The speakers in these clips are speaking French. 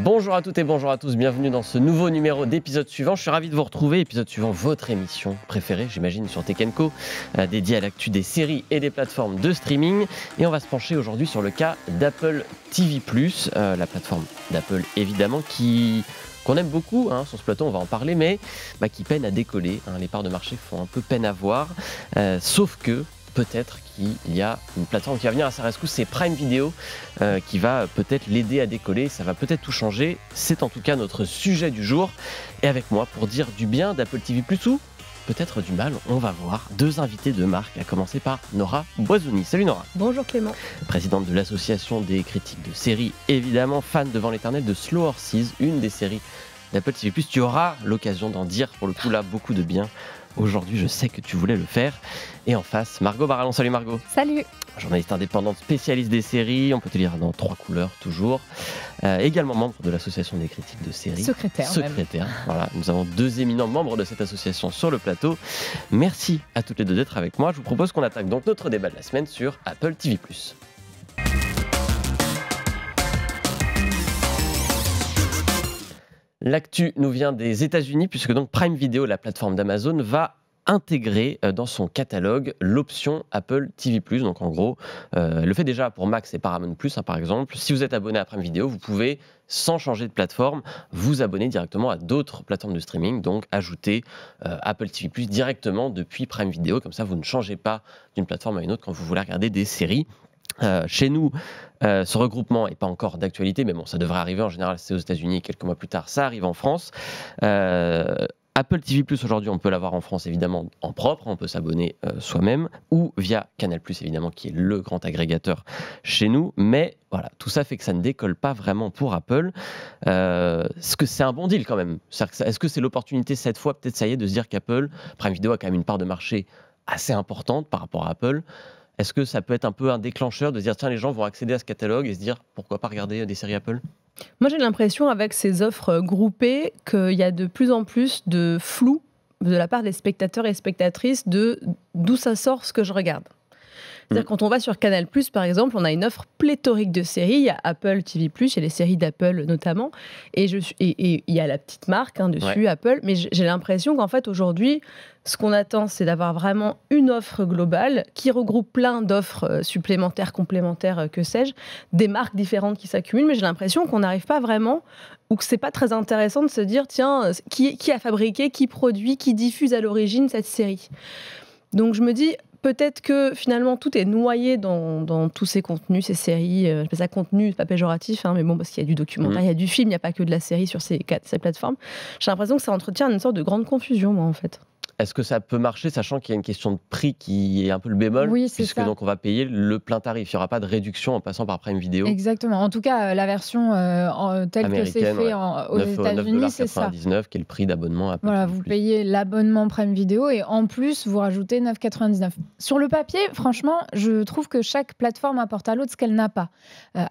Bonjour à toutes et bonjour à tous, bienvenue dans ce nouveau numéro d'épisode suivant. Je suis ravi de vous retrouver, épisode suivant, votre émission préférée, j'imagine, sur Tech & Co, dédiée à l'actu des séries et des plateformes de streaming. Et on va se pencher aujourd'hui sur le cas d'Apple TV+, la plateforme d'Apple évidemment, qu'on aime beaucoup sur ce plateau, on va en parler, mais qui peine à décoller. Les parts de marché font un peu peine à voir, sauf que peut-être qu'il y a une plateforme qui va venir à sa rescousse, c'est Prime Video, qui va peut-être l'aider à décoller, ça va peut-être tout changer. C'est en tout cas notre sujet du jour. Et avec moi, pour dire du bien d'Apple TV+, ou peut-être du mal, on va voir deux invités de marque, à commencer par Nora Boisouni. Salut Nora. Bonjour Clément. Présidente de l'association des critiques de séries, évidemment fan devant l'éternel de Slow Horses, une des séries d'Apple TV+. Tu auras l'occasion d'en dire, pour le coup là, beaucoup de bien. Aujourd'hui, je sais que tu voulais le faire. Et en face, Margot Barallon. Salut Margot. Salut. Journaliste indépendante, spécialiste des séries. On peut te lire dans 3 couleurs, toujours. Également membre de l'association des critiques de séries. Secrétaire. Voilà, nous avons 2 éminents membres de cette association sur le plateau. Merci à toutes les deux d'être avec moi. Je vous propose qu'on attaque donc notre débat de la semaine sur Apple TV+. L'actu nous vient des États-Unis puisque donc Prime Video, la plateforme d'Amazon, va intégrer dans son catalogue l'option Apple TV+. Donc en gros, le fait déjà pour Max et Paramount+, par exemple. Si vous êtes abonné à Prime Video, vous pouvez, sans changer de plateforme, vous abonner directement à d'autres plateformes de streaming. Donc ajouter Apple TV+, directement depuis Prime Video. Comme ça, vous ne changez pas d'une plateforme à une autre quand vous voulez regarder des séries. Chez nous, ce regroupement n'est pas encore d'actualité, mais bon, ça devrait arriver. En général, c'est aux États-Unis. Quelques mois plus tard, ça arrive en France. Apple TV+, aujourd'hui, on peut l'avoir en France, évidemment, en propre. On peut s'abonner soi-même ou via Canal+, évidemment, qui est le grand agrégateur chez nous. Mais voilà, tout ça fait que ça ne décolle pas vraiment pour Apple. Est-ce que c'est un bon deal quand même? Est-ce que c'est l'opportunité cette fois, peut-être ça y est, de se dire qu'Apple, Prime Video a quand même une part de marché assez importante par rapport à Apple? Est-ce que ça peut être un peu un déclencheur de se dire tiens, les gens vont accéder à ce catalogue et se dire pourquoi pas regarder des séries Apple? Moi, j'ai l'impression, avec ces offres groupées, qu'il y a de plus en plus de flou de la part des spectateurs et spectatrices de d'où ça sort ce que je regarde. C'est-à-dire quand on va sur Canal+, par exemple, on a une offre pléthorique de séries. Il y a Apple TV+, il y a les séries d'Apple notamment, et il y a la petite marque dessus, Apple. Mais j'ai l'impression qu'en fait, aujourd'hui, ce qu'on attend, c'est d'avoir vraiment une offre globale qui regroupe plein d'offres supplémentaires, complémentaires, que sais-je, des marques différentes qui s'accumulent. Mais j'ai l'impression qu'on n'arrive pas vraiment, ou que c'est pas très intéressant de se dire, tiens, qui a fabriqué, qui produit, qui diffuse à l'origine cette série. Donc je me dis, peut-être que finalement tout est noyé dans tous ces contenus, ces séries. Je fais ça contenu, c'est pas péjoratif, mais bon, parce qu'il y a du documentaire, il y a du film, il n'y a pas que de la série sur ces plateformes. J'ai l'impression que ça entretient une sorte de grande confusion, moi, en fait. Est-ce que ça peut marcher, sachant qu'il y a une question de prix qui est un peu le bémol, puisque donc on va payer le plein tarif, il n'y aura pas de réduction en passant par Prime Video. Exactement. En tout cas, la version telle que c'est fait aux États-Unis, c'est ça. 9,99 qui est le prix d'abonnement Apple. Voilà, vous payez l'abonnement Prime Video et en plus vous rajoutez 9,99. Sur le papier, franchement, je trouve que chaque plateforme apporte à l'autre ce qu'elle n'a pas.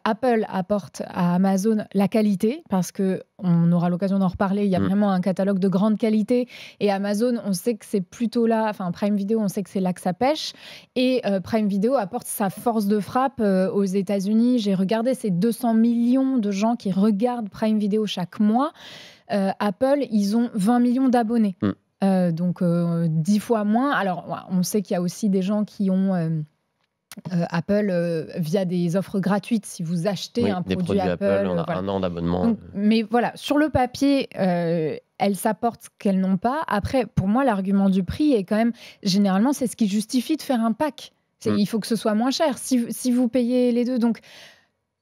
Apple apporte à Amazon la qualité, parce que on aura l'occasion d'en reparler. Il y a vraiment un catalogue de grande qualité, et Amazon, on sait que c'est plutôt là, enfin Prime Video, on sait que c'est là que ça pêche, et Prime Video apporte sa force de frappe aux États-Unis. J'ai regardé, c'est 200 millions de gens qui regardent Prime Video chaque mois. Apple, ils ont 20 millions d'abonnés, donc 10 fois moins. Alors, on sait qu'il y a aussi des gens qui ont Apple via des offres gratuites. Si vous achetez un produit Apple, on a un an d'abonnement. Donc, mais voilà, sur le papier, elles s'apportent ce qu'elles n'ont pas. Après, pour moi, l'argument du prix est quand même, généralement, c'est ce qui justifie de faire un pack. Il faut que ce soit moins cher si vous payez les deux. Donc,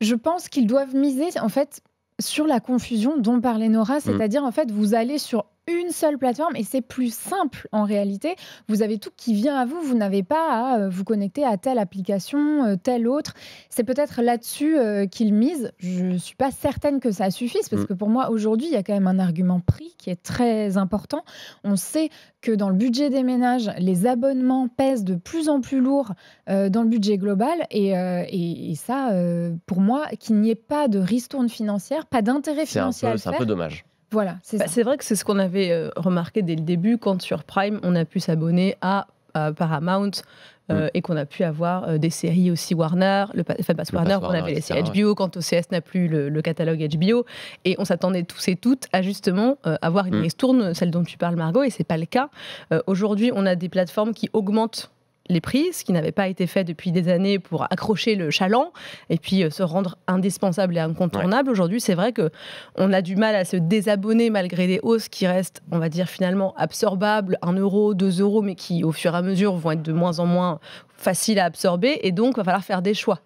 je pense qu'ils doivent miser, en fait, sur la confusion dont parlait Nora, c'est-à-dire, en fait, vous allez sur une seule plateforme et c'est plus simple en réalité. Vous avez tout qui vient à vous, vous n'avez pas à vous connecter à telle application, telle autre. C'est peut-être là-dessus qu'ils misent. Je ne suis pas certaine que ça suffise, parce que pour moi aujourd'hui il y a quand même un argument prix qui est très important. On sait que dans le budget des ménages, les abonnements pèsent de plus en plus lourd dans le budget global, et ça, pour moi, qu'il n'y ait pas de ristourne financière, pas d'intérêt financier à le faire. C'est un peu dommage. Voilà, c'est vrai que c'est ce qu'on avait remarqué dès le début, quand sur Prime, on a pu s'abonner à Paramount, et qu'on a pu avoir des séries aussi Warner, le Pass Warner, on avait les séries HBO, quand OCS n'a plus le catalogue HBO, et on s'attendait tous et toutes à justement avoir une ristourne, celle dont tu parles Margot, et c'est pas le cas. Aujourd'hui, on a des plateformes qui augmentent les prix, ce qui n'avait pas été fait depuis des années pour accrocher le chaland et puis se rendre indispensable et incontournable. Aujourd'hui, c'est vrai qu'on a du mal à se désabonner malgré des hausses qui restent, on va dire, finalement absorbables, 1 euro, 2 euros, mais qui, au fur et à mesure, vont être de moins en moins faciles à absorber, et donc il va falloir faire des choix.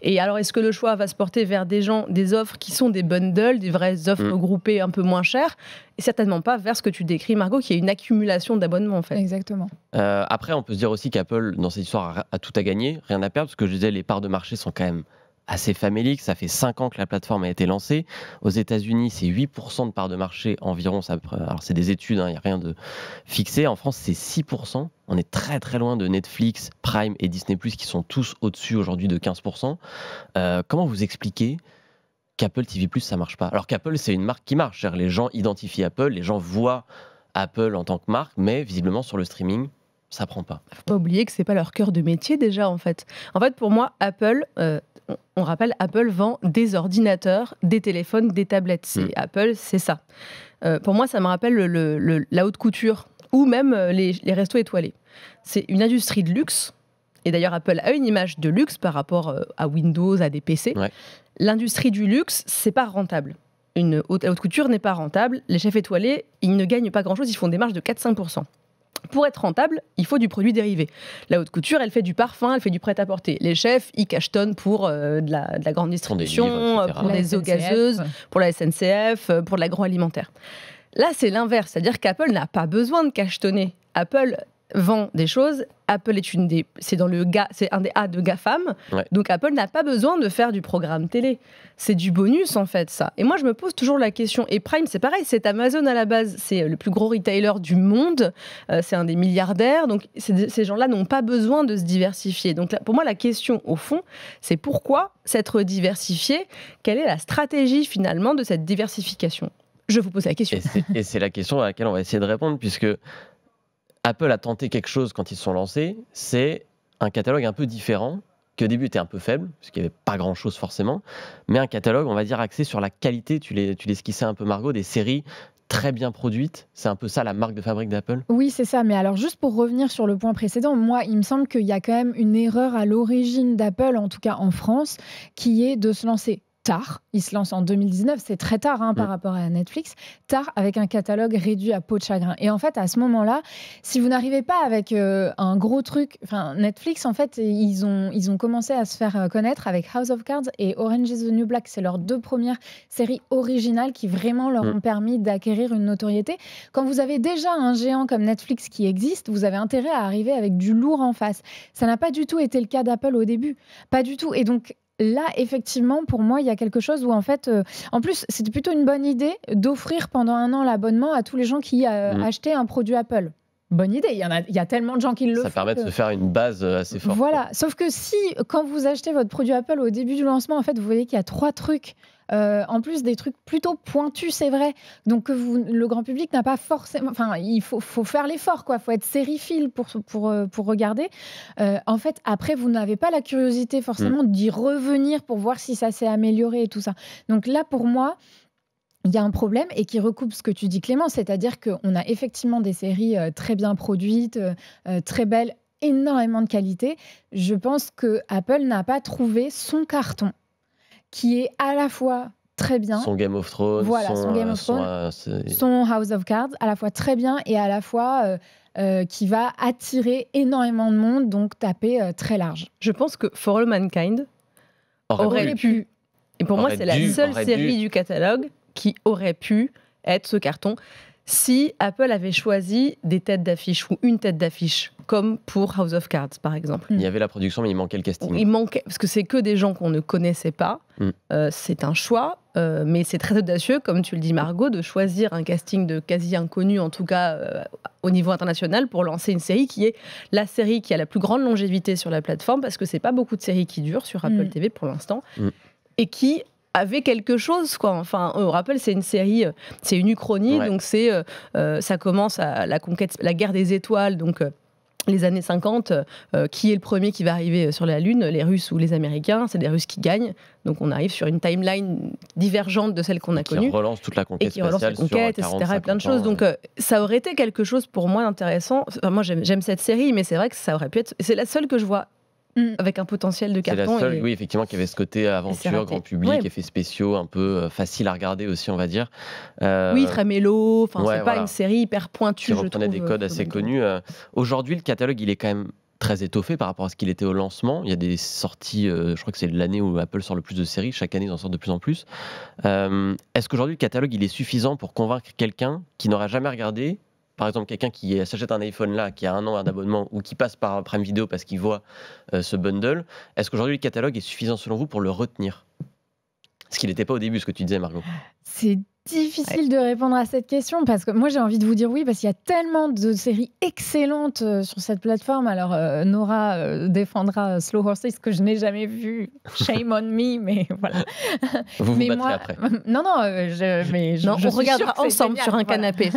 Et alors, est-ce que le choix va se porter vers des offres qui sont des bundles, des vraies offres groupées un peu moins chères, et certainement pas vers ce que tu décris, Margot, qui est une accumulation d'abonnements, en fait. Exactement. Après, on peut se dire aussi qu'Apple, dans cette histoire, a tout à gagner, rien à perdre, parce que je disais, les parts de marché sont quand même assez faméliques. Ça fait 5 ans que la plateforme a été lancée. Aux États-Unis, c'est 8% de parts de marché environ. Alors, c'est des études, il n'y a rien de fixé. En France, c'est 6%. On est très très loin de Netflix, Prime et Disney+, qui sont tous au-dessus aujourd'hui de 15%. Comment vous expliquez qu'Apple TV+, ça marche pas? Alors qu'Apple, c'est une marque qui marche. Les gens identifient Apple, les gens voient Apple en tant que marque, mais visiblement sur le streaming, ça prend pas. Faut pas oublier que c'est pas leur cœur de métier déjà, en fait. En fait, pour moi, Apple, on rappelle, Apple vend des ordinateurs, des téléphones, des tablettes. Apple, c'est ça. Pour moi, ça me rappelle la haute couture ou même les restos étoilés. C'est une industrie de luxe. Et d'ailleurs, Apple a une image de luxe par rapport à Windows, à des PC. Ouais. L'industrie du luxe, c'est pas rentable. La haute couture n'est pas rentable. Les chefs étoilés, ils ne gagnent pas grand-chose, ils font des marges de 4-5%. Pour être rentable, il faut du produit dérivé. La haute couture, elle fait du parfum, elle fait du prêt-à-porter. Les chefs, ils cachetonnent pour de la grande distribution, pour des eaux gazeuses, pour la SNCF, pour de l'agroalimentaire. Là, c'est l'inverse. C'est-à-dire qu'Apple n'a pas besoin de cachetonner. Apple vend des choses. Apple c'est un des A de GAFAM. Ouais. Donc Apple n'a pas besoin de faire du programme télé. C'est du bonus en fait, ça. Et moi, je me pose toujours la question. Et Prime, c'est pareil. C'est Amazon à la base. C'est le plus gros retailer du monde. C'est un des milliardaires. Donc ces gens-là n'ont pas besoin de se diversifier. Donc là, pour moi, la question au fond, c'est pourquoi s'être diversifié? Quelle est la stratégie finalement de cette diversification? Je vous pose la question. Et c'est la question à laquelle on va essayer de répondre, puisque Apple a tenté quelque chose quand ils se sont lancés, c'est un catalogue un peu différent, qui au début était un peu faible, parce qu'il n'y avait pas grand-chose forcément, mais un catalogue, on va dire, axé sur la qualité, tu l'esquissais un peu Margot, des séries très bien produites. C'est un peu ça la marque de fabrique d'Apple? Oui, c'est ça. Mais alors, juste pour revenir sur le point précédent, moi, il me semble qu'il y a quand même une erreur à l'origine d'Apple, en tout cas en France, qui est de se lancer tard. Il se lance en 2019, c'est très tard par rapport à Netflix, tard avec un catalogue réduit à peau de chagrin. Et en fait, à ce moment-là, si vous n'arrivez pas avec un gros truc, Netflix, en fait, ils ont commencé à se faire connaître avec House of Cards et Orange is the New Black. C'est leurs 2 premières séries originales qui vraiment leur ont permis d'acquérir une notoriété. Quand vous avez déjà un géant comme Netflix qui existe, vous avez intérêt à arriver avec du lourd en face. Ça n'a pas du tout été le cas d'Apple au début. Pas du tout. Et donc, là, effectivement, pour moi, il y a quelque chose où, en fait, en plus, c'était plutôt une bonne idée d'offrir pendant 1 an l'abonnement à tous les gens qui achetaient un produit Apple. Bonne idée, il y a tellement de gens qui le font. Ça permet de se faire une base assez forte. Voilà, sauf que si, quand vous achetez votre produit Apple au début du lancement, en fait, vous voyez qu'il y a 3 trucs. En plus, des trucs plutôt pointus, c'est vrai. Donc, le grand public n'a pas forcément... Enfin, il faut faire l'effort, quoi. Il faut être sériephile pour regarder. En fait, après, vous n'avez pas la curiosité forcément d'y revenir pour voir si ça s'est amélioré et tout ça. Donc là, pour moi, il y a un problème et qui recoupe ce que tu dis, Clément, c'est-à-dire qu'on a effectivement des séries très bien produites, très belles, énormément de qualité. Je pense que Apple n'a pas trouvé son carton, qui est à la fois très bien. Son Game of Thrones. Voilà, son Game of Thrones, son House of Cards, à la fois très bien et à la fois qui va attirer énormément de monde, donc taper très large. Je pense que For All Mankind aurait pu. Et pour moi, c'est la seule série du catalogue qui aurait pu être ce carton si Apple avait choisi des têtes d'affiche ou une tête d'affiche, comme pour House of Cards, par exemple. Il y avait la production, mais il manquait le casting. Il manquait, parce que c'est que des gens qu'on ne connaissait pas. C'est un choix, mais c'est très audacieux, comme tu le dis, Margot, de choisir un casting de quasi inconnus, en tout cas au niveau international, pour lancer une série qui est la série qui a la plus grande longévité sur la plateforme, parce que c'est pas beaucoup de séries qui durent sur Apple TV pour l'instant, et qui avait quelque chose, quoi. Enfin, on rappelle, c'est une série, c'est une uchronie, donc ça commence à la conquête, la guerre des étoiles, donc les années 50, qui est le premier qui va arriver sur la Lune, les Russes ou les Américains, c'est les Russes qui gagnent. Donc on arrive sur une timeline divergente de celle qu'on a connue. Qui relance toute la conquête spatiale. Et qui relance la conquête, etc. Et plein de choses. Donc ça aurait été quelque chose pour moi d'intéressant. Enfin, moi j'aime cette série, mais c'est vrai que ça aurait pu être... C'est la seule que je vois avec un potentiel de carton. C'est la seule, oui, effectivement, qui avait ce côté aventure, grand public, effets spéciaux, un peu facile à regarder aussi, on va dire. Oui, très mélo. Enfin, c'est pas une série hyper pointue, je trouve. Qui reprenait des codes assez connus. Aujourd'hui, le catalogue, il est quand même très étoffé par rapport à ce qu'il était au lancement. Il y a des sorties, je crois que c'est l'année où Apple sort le plus de séries. Chaque année, ils en sortent de plus en plus. Est-ce qu'aujourd'hui, le catalogue, il est suffisant pour convaincre quelqu'un qui n'aura jamais regardé, par exemple, quelqu'un qui s'achète un iPhone là, qui a 1 an d'abonnement ou qui passe par Prime Video parce qu'il voit ce bundle, est-ce qu'aujourd'hui le catalogue est suffisant selon vous pour le retenir? Ce qu'il n'était pas au début, ce que tu disais, Margot. C'est difficile de répondre à cette question parce que moi j'ai envie de vous dire oui parce qu'il y a tellement de séries excellentes sur cette plateforme. Alors Nora défendra Slow Horses que je n'ai jamais vu. Shame on me, mais voilà. Vous mais battrez après. Non, on regardera ensemble sur un canapé.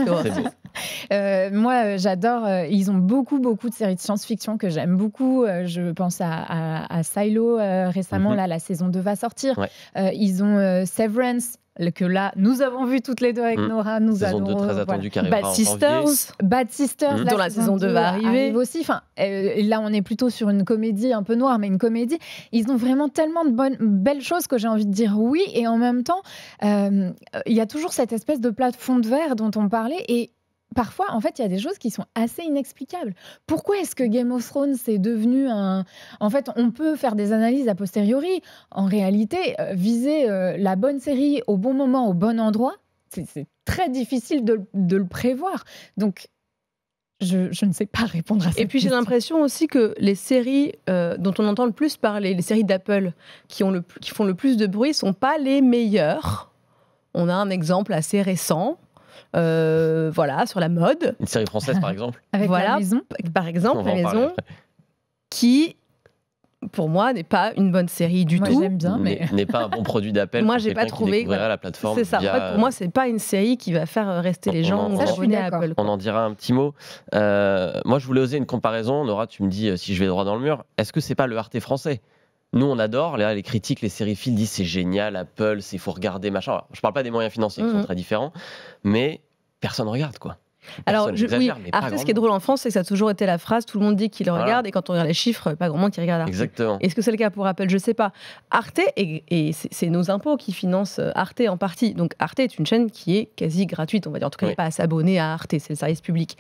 Moi j'adore. Ils ont beaucoup de séries de science-fiction que j'aime beaucoup. Je pense à Silo récemment. Là, la saison 2 va sortir. Ils ont Severance. Que là, nous avons vu toutes les deux avec Nora, nous saison 2 très attendue qui arrivera en janvier. Bad Sisters, dont la saison 2 va arriver aussi. Enfin, là, on est plutôt sur une comédie un peu noire, mais une comédie. Ils ont vraiment tellement de belles choses que j'ai envie de dire oui. Et en même temps, il y a toujours cette espèce de plat de fond de verre dont on parlait. Et parfois, en fait, il y a des choses qui sont assez inexplicables. Pourquoi est-ce que Game of Thrones c'est devenu un... En fait, on peut faire des analyses a posteriori. En réalité, viser la bonne série au bon moment, au bon endroit, c'est très difficile de le prévoir. Donc, je ne sais pas répondre à cette question. Et puis, j'ai l'impression aussi que les séries dont on entend le plus parler, les séries d'Apple qui font le plus de bruit, ne sont pas les meilleures. On a un exemple assez récent. Voilà, sur la mode. Une série française, par exemple. Avec La Maison. Par exemple, La Maison, qui, pour moi, n'est pas une bonne série du tout. J'aime bien, mais... N'est pas un bon produit d'appel. Moi, j'ai pas trouvé. La plateforme. C'est ça. En fait, pour moi, c'est pas une série qui va faire rester les gens abonnés à Apple. On en dira un petit mot. Moi, je voulais oser une comparaison. Nora, tu me dis si je vais droit dans le mur. Est-ce que c'est pas le Arte français? Nous, on adore. Là, les critiques, les sériphiles disent c'est génial, Apple, il faut regarder, machin. Alors, je parle pas des moyens financiers qui sont très différents, mais personne ne regarde, quoi. Alors, Arte, ce qui est drôle en France, c'est que ça a toujours été la phrase, tout le monde dit qu'il le regarde, et quand on regarde les chiffres, pas grand monde qui regarde Arte. Exactement. Est-ce que c'est le cas pour Apple? Je sais pas. Arte, et c'est nos impôts qui financent Arte en partie. Donc Arte est une chaîne qui est quasi gratuite, on va dire. En tout cas, il n'y a pas à s'abonner à Arte, c'est le service public.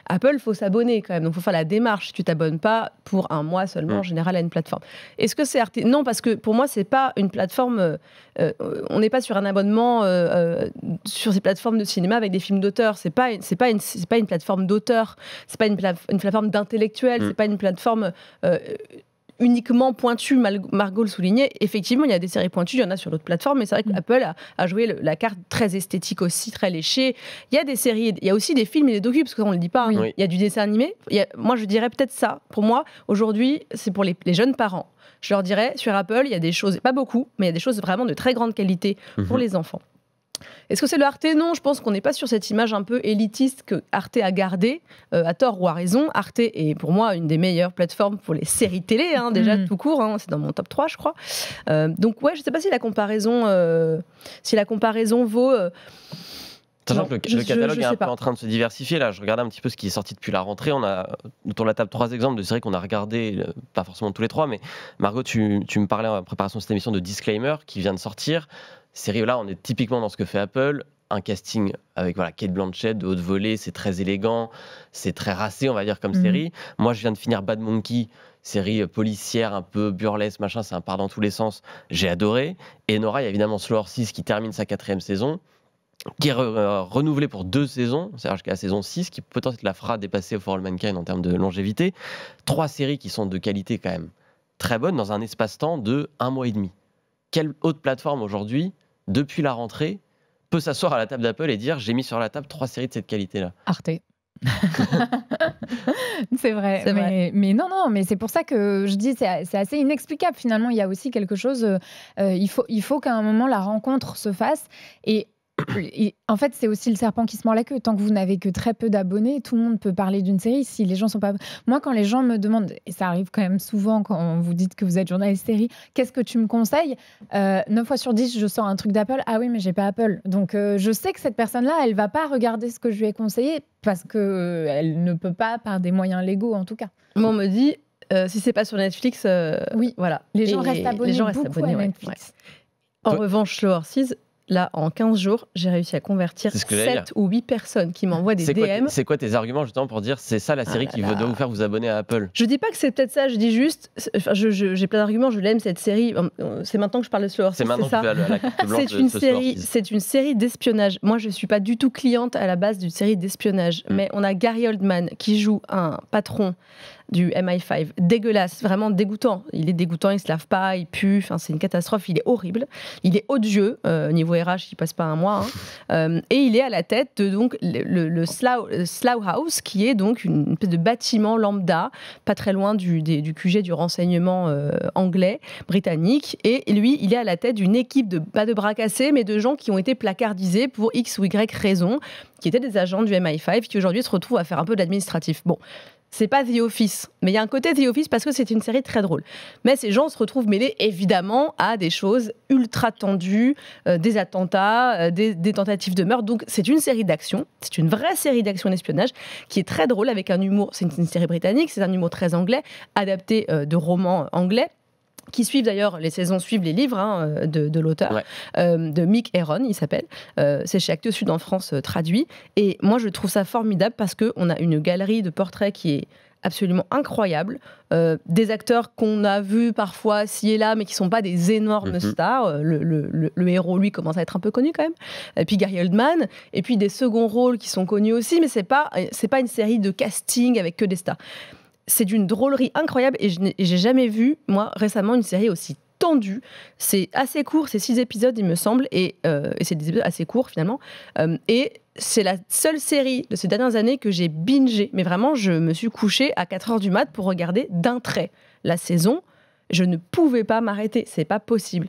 Apple, il faut s'abonner quand même, donc il faut faire la démarche. Si tu t'abonnes pas pour un mois seulement, en général, à une plateforme. Est-ce que c'est Arte? Non, parce que pour moi, c'est pas une plateforme... on n'est pas sur un abonnement sur ces plateformes de cinéma avec des films d'auteur. C'est pas une plateforme d'auteur. C'est pas une plateforme d'intellectuel. C'est pas une plateforme uniquement pointue. Margot le soulignait. Effectivement, il y a des séries pointues. Il y en a sur d'autres plateformes. Mais c'est vrai qu'Apple a joué la carte très esthétique aussi, très léchée. Il y a des séries. Il y a aussi des films et des docus, parce qu'on ne le dit pas. Il y a du dessin animé. Moi, je dirais peut-être ça. Pour moi, aujourd'hui, c'est pour les jeunes parents. Je leur dirais, sur Apple, il y a des choses, pas beaucoup, mais il y a des choses vraiment de très grande qualité pour les enfants. Est-ce que c'est le Arte? Non, je pense qu'on n'est pas sur cette image un peu élitiste que Arte a gardée, à tort ou à raison. Arte est pour moi une des meilleures plateformes pour les séries télé, déjà tout court, c'est dans mon top 3 je crois. Donc ouais, je ne sais pas si la comparaison vaut... Sachant que le catalogue est un peu en train de se diversifier. Là, je regardais un petit peu ce qui est sorti depuis la rentrée. On a autour de la table 3 exemples de séries qu'on a regardées, pas forcément tous les 3, mais Margot, tu me parlais en préparation de cette émission de Disclaimer qui vient de sortir. Série là, on est typiquement dans ce que fait Apple. Un casting avec Kate Blanchett de haute volée, c'est très élégant, c'est très racé, on va dire, comme série. Moi, je viens de finir Bad Monkey, série policière, un peu burlesque, machin, ça part dans tous les sens. J'ai adoré. Et Nora, il y a évidemment Slow Horses qui termine sa 4e saison, qui est renouvelée pour 2 saisons, c'est-à-dire jusqu'à la saison 6, qui peut-être la fera dépasser For All Mankind en termes de longévité. 3 séries qui sont de qualité quand même très bonne dans un espace-temps de 1 mois et demi. Quelle autre plateforme aujourd'hui, depuis la rentrée, peut s'asseoir à la table d'Apple et dire j'ai mis sur la table 3 séries de cette qualité-là? Arte. C'est vrai. Mais non, mais c'est pour ça que je dis c'est assez inexplicable. Finalement, il y a aussi quelque chose. Il faut qu'à un moment la rencontre se fasse. Et En fait, c'est aussi le serpent qui se mord la queue. Tant que vous n'avez que très peu d'abonnés, tout le monde peut parler d'une série. Si les gens sont pas... Moi, quand les gens me demandent, et ça arrive quand même souvent quand vous dites que vous êtes journaliste série, qu'est-ce que tu me conseilles 9 fois sur 10, je sors un truc d'Apple. Ah oui, mais j'ai pas Apple. Donc, je sais que cette personne-là, elle va pas regarder ce que je lui ai conseillé parce qu'elle ne peut pas, par des moyens légaux en tout cas. Moi, on me dit, si c'est pas sur Netflix, oui, voilà. Les gens restent abonnés beaucoup à Netflix. En revanche, Slow Horses, là, en 15 jours, j'ai réussi à convertir 7 ou 8 personnes qui m'envoient des DM. C'est quoi tes arguments justement pour dire c'est ça la série qui doit vous faire vous abonner à Apple? Je dis pas que c'est peut-être ça, je dis juste, j'ai plein d'arguments, je l'aime cette série. C'est maintenant que je parle de Slow Horses, c'est maintenant que tu vas à la carte blanche c'est une série d'espionnage. Moi, je suis pas du tout cliente à la base d'une série d'espionnage, mais on a Gary Oldman qui joue un patron du MI5, dégueulasse, vraiment dégoûtant. Il est dégoûtant, il se lave pas, il pue, enfin, c'est une catastrophe, il est horrible. Il est odieux, niveau RH, il passe pas un mois. Et il est à la tête de donc, le Slough House, qui est donc une espèce de bâtiment lambda, pas très loin du QG du renseignement anglais, britannique. Et lui, il est à la tête d'une équipe, pas de bras cassés, mais de gens qui ont été placardisés pour X ou Y raison, qui étaient des agents du MI5, qui aujourd'hui se retrouvent à faire un peu de l'administratif. Bon. C'est pas The Office, mais il y a un côté The Office parce que c'est une série très drôle. Mais ces gens se retrouvent mêlés évidemment à des choses ultra tendues, des attentats, des tentatives de meurtre. Donc c'est une série d'action, c'est une vraie série d'action d'espionnage qui est très drôle avec un humour. C'est une série britannique, c'est un humour très anglais, adapté de romans anglais. Qui suivent d'ailleurs, les saisons suivent les livres de l'auteur, de Mick Herron, il s'appelle. C'est chez Actes Sud en France, traduit. Et moi, je trouve ça formidable parce qu'on a une galerie de portraits qui est absolument incroyable. Des acteurs qu'on a vus parfois ci et là, mais qui ne sont pas des énormes stars. Le héros, lui, commence à être un peu connu quand même. Et puis Gary Oldman. Et puis des seconds rôles qui sont connus aussi, mais c'est pas une série de casting avec que des stars. C'est d'une drôlerie incroyable et j'ai jamais vu, moi, récemment, une série aussi tendue. C'est assez court, c'est 6 épisodes, il me semble, et c'est des épisodes assez courts, finalement. Et c'est la seule série de ces dernières années que j'ai bingé. Mais vraiment, je me suis couchée à 4h du mat pour regarder d'un trait la saison. Je ne pouvais pas m'arrêter, c'est pas possible.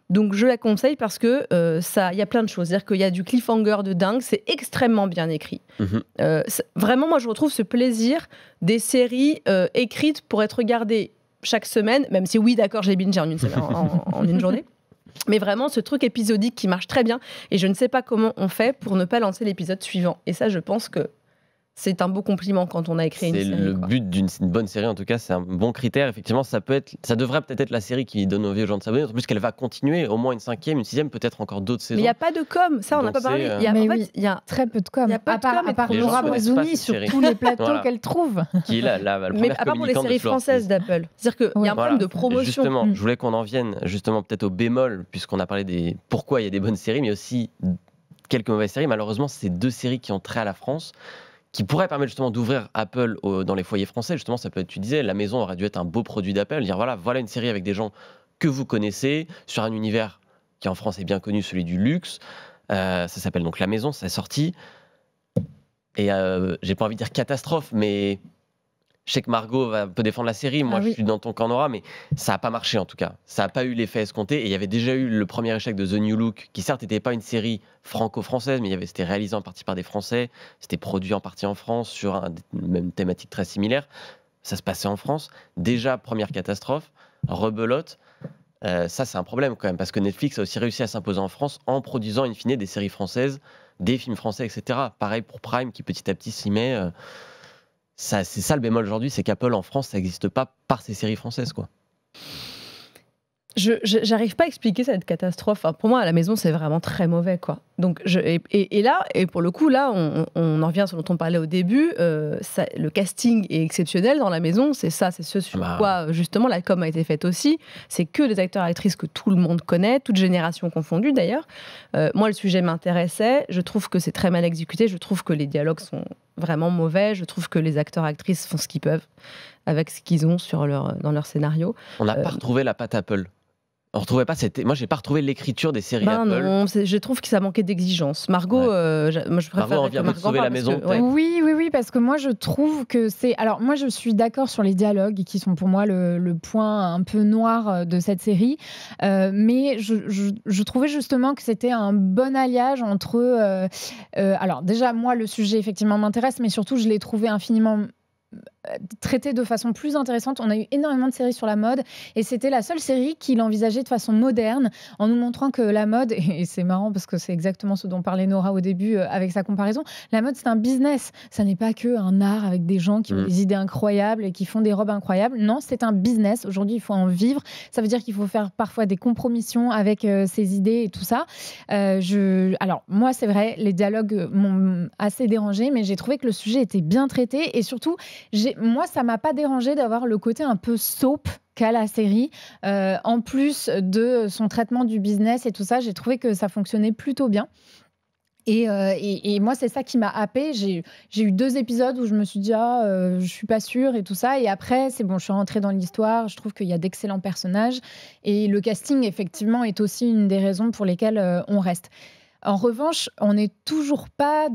Donc je la conseille parce que il y a plein de choses. C'est-à-dire qu'il y a du cliffhanger de dingue, c'est extrêmement bien écrit. Vraiment, moi, je retrouve ce plaisir des séries écrites pour être regardées chaque semaine, même si oui, d'accord, j'ai bingé en une semaine, en une journée. Mais vraiment, ce truc épisodique qui marche très bien. Et je ne sais pas comment on fait pour ne pas lancer l'épisode suivant. Et ça, je pense que c'est un beau compliment quand on a écrit une série. C'est le but d'une bonne série, en tout cas, c'est un bon critère. Effectivement, ça devrait peut-être être la série qui donne envie aux gens de s'abonner. En plus qu'elle va continuer, au moins une 5e, une 6e, peut-être encore d'autres saisons. Mais il n'y a pas de com, ça on n'a pas parlé. Il y a très peu de com. Il y a pas à part Laura Boisouni sur tous les plateaux qu'elle trouve. Qui est la première mais à part pour les séries françaises d'Apple. C'est-à-dire qu'il y a un problème de promotion. Justement, je voulais qu'on en vienne justement peut-être au bémol, puisqu'on a parlé des pourquoi il y a des bonnes séries, mais aussi quelques mauvaises séries. Malheureusement, c'est 2 séries qui ont trait à la France, qui pourrait permettre justement d'ouvrir Apple dans les foyers français. Justement, ça peut être, tu disais, la maison aurait dû être un beau produit d'Apple, dire voilà une série avec des gens que vous connaissez, sur un univers qui en France est bien connu, celui du luxe. Ça s'appelle donc La Maison, ça est sorti. Et j'ai pas envie de dire catastrophe, mais je sais que Margot peut défendre la série, moi je suis dans ton camp Nora, mais ça n'a pas marché en tout cas. Ça n'a pas eu l'effet escompté, et il y avait déjà eu le premier échec de The New Look, qui certes n'était pas une série franco-française, mais c'était réalisé en partie par des Français, c'était produit en partie en France, sur une même thématique très similaire. Ça se passait en France. Déjà, première catastrophe, rebelote. Ça, c'est un problème quand même, parce que Netflix a aussi réussi à s'imposer en France en produisant in fine des séries françaises, des films français, etc. Pareil pour Prime, qui petit à petit s'y met. C'est ça le bémol aujourd'hui, c'est qu'Apple en France, ça n'existe pas par ces séries françaises, quoi. J'arrive pas à expliquer cette catastrophe. Enfin, pour moi, à la maison, c'est vraiment très mauvais, quoi. Donc, et là, et pour le coup, là, on en revient à ce dont on parlait au début. Le casting est exceptionnel dans la maison. C'est ce sur quoi, justement, la com a été faite aussi. C'est que des acteurs et actrices que tout le monde connaît, toutes générations confondues, d'ailleurs. Moi, le sujet m'intéressait. Je trouve que c'est très mal exécuté. Je trouve que les dialogues sont vraiment mauvais. Je trouve que les acteurs et actrices font ce qu'ils peuvent avec ce qu'ils ont dans leur scénario. On n'a pas retrouvé la patte Apple. On retrouvait pas moi j'ai pas retrouvé l'écriture des séries Ben Apple. non, je trouve que ça manquait d'exigence. Margot, moi je préfère Margot, on vient de sauver la maison, peut-être. Oui, parce que moi je trouve que c'est... Alors moi je suis d'accord sur les dialogues qui sont pour moi le point un peu noir de cette série, mais je trouvais justement que c'était un bon alliage entre... alors déjà moi le sujet effectivement m'intéresse, mais surtout je l'ai trouvé infiniment traité de façon plus intéressante. On a eu énormément de séries sur la mode et c'était la seule série qui l'envisageait de façon moderne en nous montrant que la mode, et c'est marrant parce que c'est exactement ce dont parlait Nora au début avec sa comparaison, la mode c'est un business, ça n'est pas que un art avec des gens qui ont des idées incroyables et qui font des robes incroyables. Non, c'est un business. Aujourd'hui, il faut en vivre. Ça veut dire qu'il faut faire parfois des compromissions avec ses idées et tout ça. Alors moi, c'est vrai, les dialogues m'ont assez dérangé, mais j'ai trouvé que le sujet était bien traité et surtout, moi, ça m'a pas dérangé d'avoir le côté un peu soap qu'a la série. En plus de son traitement du business et tout ça, j'ai trouvé que ça fonctionnait plutôt bien. Et moi, c'est ça qui m'a happée. J'ai eu 2 épisodes où je me suis dit je suis pas sûre et tout ça. Et après, c'est bon, je suis rentrée dans l'histoire. Je trouve qu'il y a d'excellents personnages. Et le casting, effectivement, est aussi une des raisons pour lesquelles on reste. En revanche, on n'est toujours pas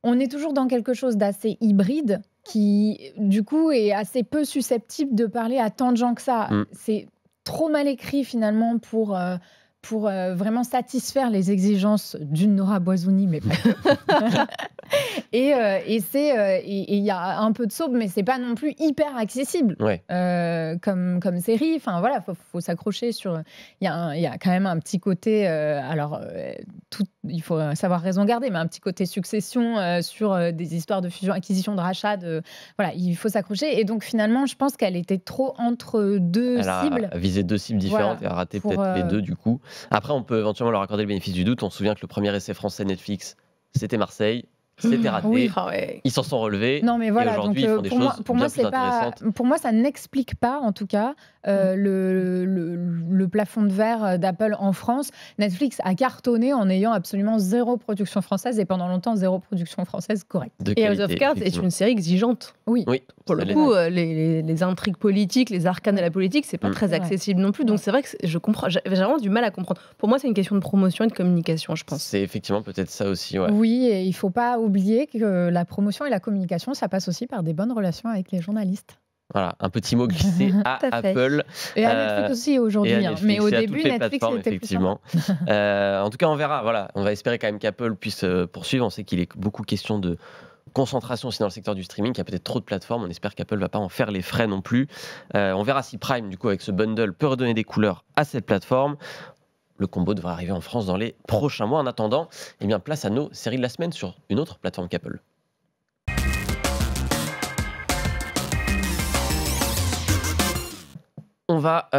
on est toujours dans quelque chose d'assez hybride qui, du coup, est assez peu susceptible de parler à tant de gens que ça. C'est trop mal écrit, finalement, pour vraiment satisfaire les exigences d'une Nora Boisouni, mais pas et il y a un peu de soap, mais c'est pas non plus hyper accessible comme série. Enfin voilà, faut s'accrocher sur. Il y a quand même un petit côté. Il faut savoir raison garder, mais un petit côté succession sur des histoires de fusion, acquisition, de rachat. Voilà, il faut s'accrocher. Et donc finalement, je pense qu'elle était trop entre deux cibles. Elle a visé 2 cibles différentes et a raté peut-être les 2 du coup. Après, on peut éventuellement leur accorder le bénéfice du doute. On se souvient que le premier essai français Netflix, c'était Marseille. C'était raté. Oui. Ils s'en sont relevés. Non, mais voilà. Et aujourd'hui, ils font des choses bien plus intéressantes. Pour moi, ça n'explique pas, en tout cas, le plafond de verre d'Apple en France. Netflix a cartonné en ayant absolument 0 production française et pendant longtemps 0 production française correcte. Et House of Cards est une série exigeante. Oui. Pour le coup, les intrigues politiques, les arcanes de la politique, c'est pas très accessible non plus. Donc c'est vrai que je comprends. J'avais vraiment du mal à comprendre. Pour moi, c'est une question de promotion et de communication, je pense. C'est effectivement peut-être ça aussi. Ouais. Oui, et il faut pas oublier que la promotion et la communication, ça passe aussi par des bonnes relations avec les journalistes. Voilà, un petit mot glissé à Apple. Et à Netflix aussi aujourd'hui. Mais au début, Netflix était effectivement. En tout cas, on verra. Voilà, on va espérer quand même qu'Apple puisse poursuivre. On sait qu'il est beaucoup question de concentration aussi dans le secteur du streaming. Il y a peut-être trop de plateformes. On espère qu'Apple ne va pas en faire les frais non plus. On verra si Prime, du coup, avec ce bundle, peut redonner des couleurs à cette plateforme. Le combo devrait arriver en France dans les prochains mois. En attendant, place à nos séries de la semaine sur une autre plateforme qu'Apple. On va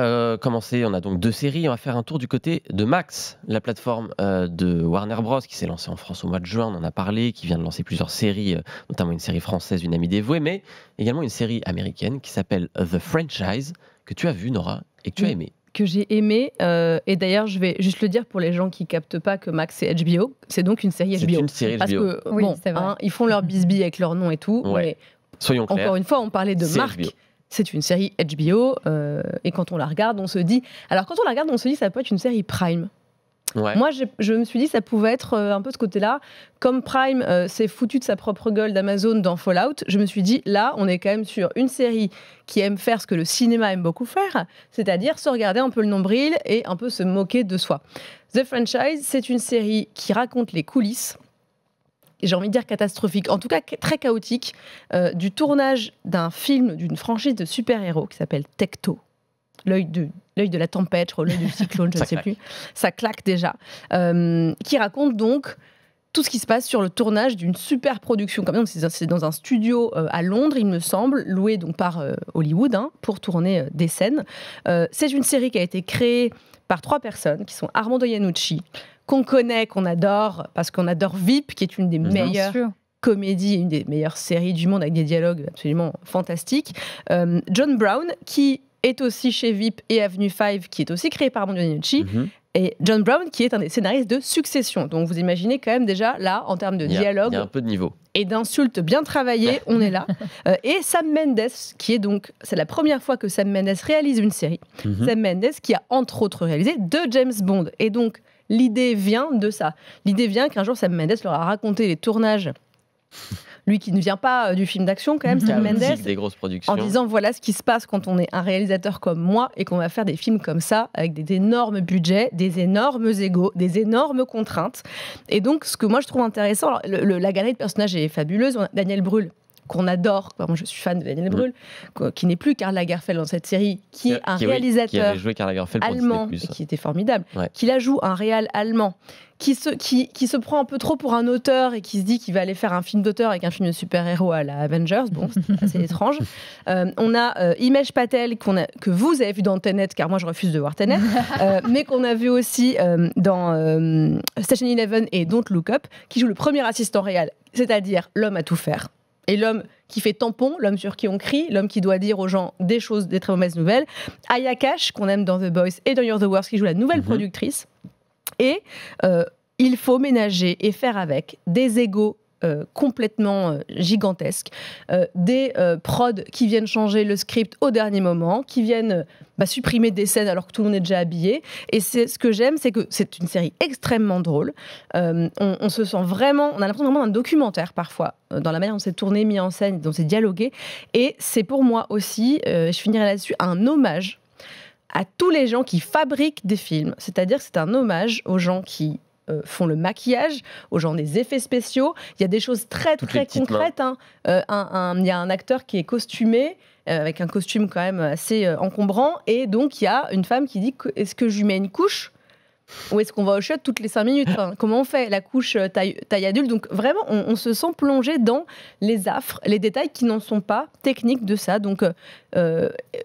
commencer, on a donc 2 séries, on va faire un tour du côté de Max, la plateforme de Warner Bros qui s'est lancée en France au mois de juin, on en a parlé, qui vient de lancer plusieurs séries, notamment une série française, Une amie dévouée, mais également une série américaine qui s'appelle The Franchise, que tu as vue Nora, et que tu as aimé. Que j'ai aimé, et d'ailleurs je vais juste le dire pour les gens qui captent pas que Max c'est HBO, c'est donc une série HBO. C'est une série HBO. Parce que ils font leur bisbille avec leur nom et tout, mais soyons clairs. Encore une fois, on parlait de marque. HBO. C'est une série HBO, et quand on la regarde, on se dit... Alors quand on la regarde, on se dit ça peut être une série Prime. Ouais. Moi, je me suis dit ça pouvait être un peu ce côté-là. Comme Prime s'est foutu de sa propre gueule d'Amazon dans Fallout, je me suis dit, là, on est quand même sur une série qui aime faire ce que le cinéma aime beaucoup faire, c'est-à-dire se regarder un peu le nombril et un peu se moquer de soi. The Franchise, c'est une série qui raconte les coulisses, et j'ai envie de dire catastrophique, en tout cas très chaotique, du tournage d'un film, d'une franchise de super-héros qui s'appelle Tecto. L'œil de la tempête, l'œil du cyclone, je ne sais plus. Ça claque déjà. Qui raconte donc tout ce qui se passe sur le tournage d'une super production. Comme c'est dans un studio à Londres, il me semble, loué donc par Hollywood pour tourner des scènes. C'est une série qui a été créée par 3 personnes, qui sont Armando Iannucci, qu'on connaît, qu'on adore, parce qu'on adore VIP, qui est une des meilleures comédies, une des meilleures séries du monde, avec des dialogues absolument fantastiques. John Brown, qui est aussi chez VIP et Avenue 5, qui est aussi créé par Armando Iannucci, et John Brown, qui est un des scénaristes de Succession. Donc vous imaginez quand même déjà, là, en termes de dialogue... Il y a un peu de niveau. Et d'insultes bien travaillées, on est là. Et Sam Mendes, qui est donc... C'est la première fois que Sam Mendes réalise une série. Sam Mendes, qui a entre autres réalisé 2 James Bond. Et donc, l'idée vient de ça. L'idée vient qu'un jour, Sam Mendes leur a raconté les tournages... Lui qui ne vient pas du film d'action quand même, Sam Mendes, des grosses productions. En disant voilà ce qui se passe quand on est un réalisateur comme moi et qu'on va faire des films comme ça avec des énormes budgets, des énormes égos, des énormes contraintes. Et donc ce que moi je trouve intéressant, alors, la galerie de personnages est fabuleuse. On a Daniel Brühl qu'on adore, moi je suis fan de Daniel Brühl, qui n'est plus Karl Lagerfeld dans cette série, qui est un réalisateur qui avait joué Karl Lagerfeld allemand, et qui était formidable, qui la joue un réal allemand, qui se prend un peu trop pour un auteur et qui se dit qu'il va aller faire un film d'auteur avec un film de super-héros à la Avengers. Bon, c'est assez étrange. On a Himesh Patel, que vous avez vu dans Tenet, car moi je refuse de voir Tenet, mais qu'on a vu aussi dans Station Eleven et Don't Look Up, qui joue le premier assistant réal, c'est-à-dire l'homme à tout faire. Et l'homme qui fait tampon, l'homme sur qui on crie, l'homme qui doit dire aux gens des choses, des très mauvaises nouvelles. Aya Cash, qu'on aime dans The Boys et dans You're the Worst, qui joue la nouvelle productrice. Et il faut ménager et faire avec des égos complètement gigantesques, des prods qui viennent changer le script au dernier moment, qui viennent supprimer des scènes alors que tout le monde est déjà habillé. Et ce que j'aime, c'est que c'est une série extrêmement drôle. On se sent vraiment, on a l'impression vraiment d'un documentaire parfois, dans la manière dont c'est tourné, mis en scène, dont c'est dialogué. Et c'est pour moi aussi, je finirai là-dessus, un hommage à tous les gens qui fabriquent des films. C'est-à-dire que c'est un hommage aux gens qui font le maquillage, aux gens des effets spéciaux. Il y a des choses très concrètes. Il y a un acteur qui est costumé, avec un costume quand même assez encombrant, et donc il y a une femme qui dit est-ce que je lui mets une couche ou est-ce qu'on va au shot toutes les 5 minutes, comment on fait la couche taille adulte. Donc vraiment on se sent plongé dans les affres, les détails qui n'en sont pas techniques de ça, donc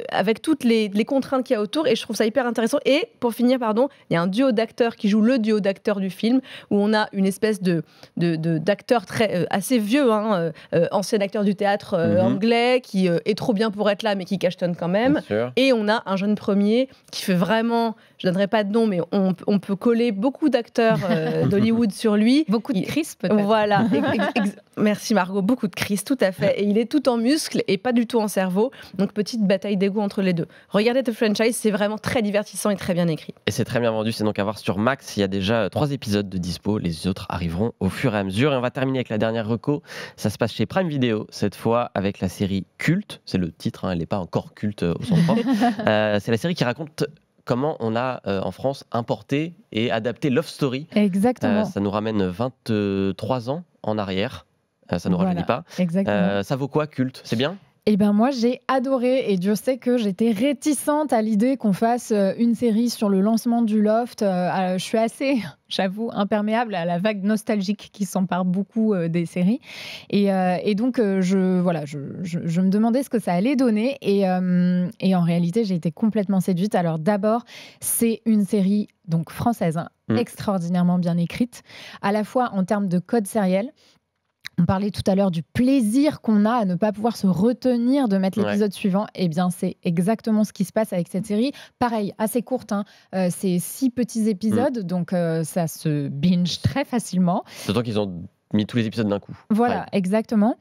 avec toutes les contraintes qu'il y a autour, et je trouve ça hyper intéressant. Et pour finir, il y a un duo d'acteurs qui joue le duo d'acteurs du film, où on a une espèce d'acteur assez vieux, ancien acteur du théâtre anglais, qui est trop bien pour être là mais qui cachetonne quand même, et on a un jeune premier qui fait vraiment, je donnerai pas de nom, mais on peut coller beaucoup d'acteurs d'Hollywood sur lui. Beaucoup de Chris, peut-être. Voilà. Merci Margot, beaucoup de Chris, tout à fait. Et il est tout en muscles et pas du tout en cerveau. Donc petite bataille d'ego entre les deux. Regardez The Franchise, c'est vraiment très divertissant et très bien écrit. Et c'est très bien vendu, c'est donc à voir sur Max. Il y a déjà 3 épisodes de dispo, les autres arriveront au fur et à mesure. Et on va terminer avec la dernière reco. Ça se passe chez Prime Video, cette fois avec la série Culte. C'est le titre, elle n'est pas encore culte au sens propre. C'est la série qui raconte comment on a en France importé et adapté Love Story. Exactement. Ça nous ramène 23 ans en arrière. Ça ne nous rajeunit pas. Exactement. Ça vaut quoi, Culte? C'est bien? Eh ben moi j'ai adoré, et Dieu sait que j'étais réticente à l'idée qu'on fasse une série sur le lancement du Loft. Je suis assez, j'avoue, imperméable à la vague nostalgique qui s'empare beaucoup des séries. Et donc je me demandais ce que ça allait donner, et en réalité j'ai été complètement séduite. Alors d'abord, c'est une série donc française, extraordinairement bien écrite, à la fois en termes de code sériel. On parlait tout à l'heure du plaisir qu'on a à ne pas pouvoir se retenir de mettre l'épisode suivant. Eh bien, c'est exactement ce qui se passe avec cette série. Pareil, assez courte, c'est 6 petits épisodes, donc ça se binge très facilement. D'autant qu'ils ont mis tous les épisodes d'un coup. Voilà, exactement.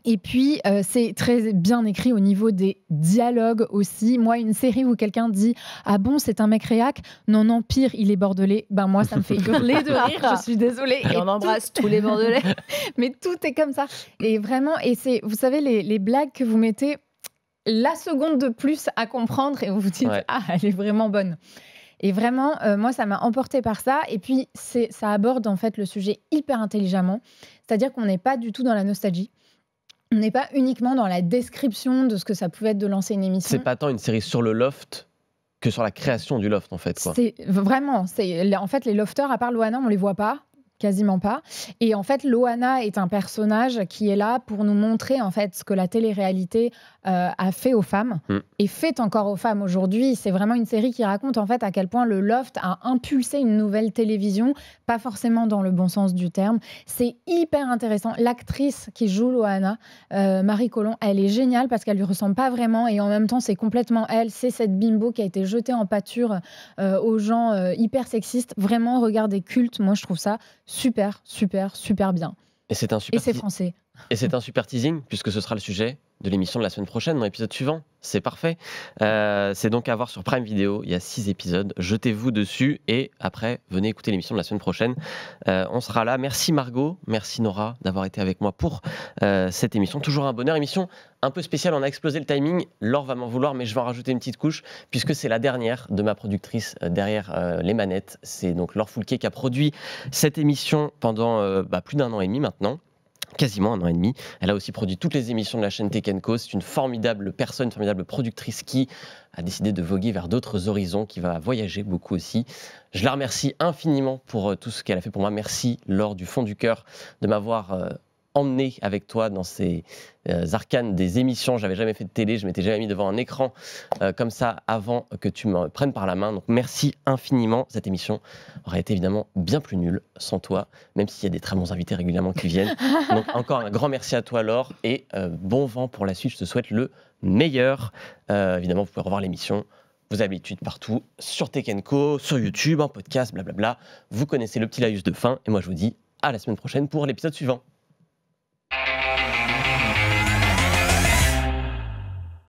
Et puis, c'est très bien écrit au niveau des dialogues aussi. Moi, une série où quelqu'un dit « Ah bon, c'est un mec réac ?» Non, non, pire, il est bordelais. Ben moi, ça me fait hurler de rire, je suis désolée. Et on embrasse tous les bordelais. Mais tout est comme ça. Et vraiment, et c'est, vous savez, les blagues que vous mettez la seconde de plus à comprendre, et vous vous dites « Ah, elle est vraiment bonne ». Et vraiment, moi, ça m'a emportée par ça. Et puis, ça aborde en fait le sujet hyper intelligemment. C'est-à-dire qu'on n'est pas du tout dans la nostalgie. On n'est pas uniquement dans la description de ce que ça pouvait être de lancer une émission. C'est pas tant une série sur le loft que sur la création du loft, en fait. C'est vraiment, en fait, les lofters, à part Loana, on les voit pas, quasiment pas. Et en fait, Loana est un personnage qui est là pour nous montrer en fait ce que la télé-réalité a fait aux femmes et fait encore aux femmes aujourd'hui. C'est vraiment une série qui raconte en fait à quel point le Loft a impulsé une nouvelle télévision, pas forcément dans le bon sens du terme. C'est hyper intéressant. L'actrice qui joue Loana, Marie Colomb, elle est géniale parce qu'elle lui ressemble pas vraiment et en même temps c'est complètement elle. C'est cette bimbo qui a été jetée en pâture aux gens hyper sexistes. Vraiment, regardez, culte. Moi, je trouve ça super, super, super bien. Et c'est français. Et c'est un super teasing, puisque ce sera le sujet de l'émission de la semaine prochaine, dans l'épisode suivant. C'est parfait. C'est donc à voir sur Prime Video. Il y a 6 épisodes. Jetez-vous dessus et après, venez écouter l'émission de la semaine prochaine. On sera là. Merci Margot, merci Nora d'avoir été avec moi pour cette émission. Toujours un bonheur. Émission un peu spéciale. On a explosé le timing. Laure va m'en vouloir, mais je vais en rajouter une petite couche, puisque c'est la dernière de ma productrice derrière les manettes. C'est donc Laure Foulquier qui a produit cette émission pendant plus d'1 an et demi maintenant. Quasiment 1 an et demi. Elle a aussi produit toutes les émissions de la chaîne Tech & Co. C'est une formidable personne, une formidable productrice qui a décidé de voguer vers d'autres horizons, qui va voyager beaucoup aussi. Je la remercie infiniment pour tout ce qu'elle a fait pour moi. Merci Laure du fond du cœur de m'avoir emmené avec toi dans ces arcanes des émissions. J'avais jamais fait de télé, je m'étais jamais mis devant un écran comme ça avant que tu me prennes par la main. Donc merci infiniment. Cette émission aurait été évidemment bien plus nulle sans toi, même s'il y a des très bons invités régulièrement qui viennent. Donc encore un grand merci à toi Laure et bon vent pour la suite. Je te souhaite le meilleur. Évidemment, vous pouvez revoir l'émission. Vous avez l'habitude partout, sur Tech & Co, sur YouTube, en podcast, blablabla. Vous connaissez le petit laïus de fin et moi je vous dis à la semaine prochaine pour l'épisode suivant.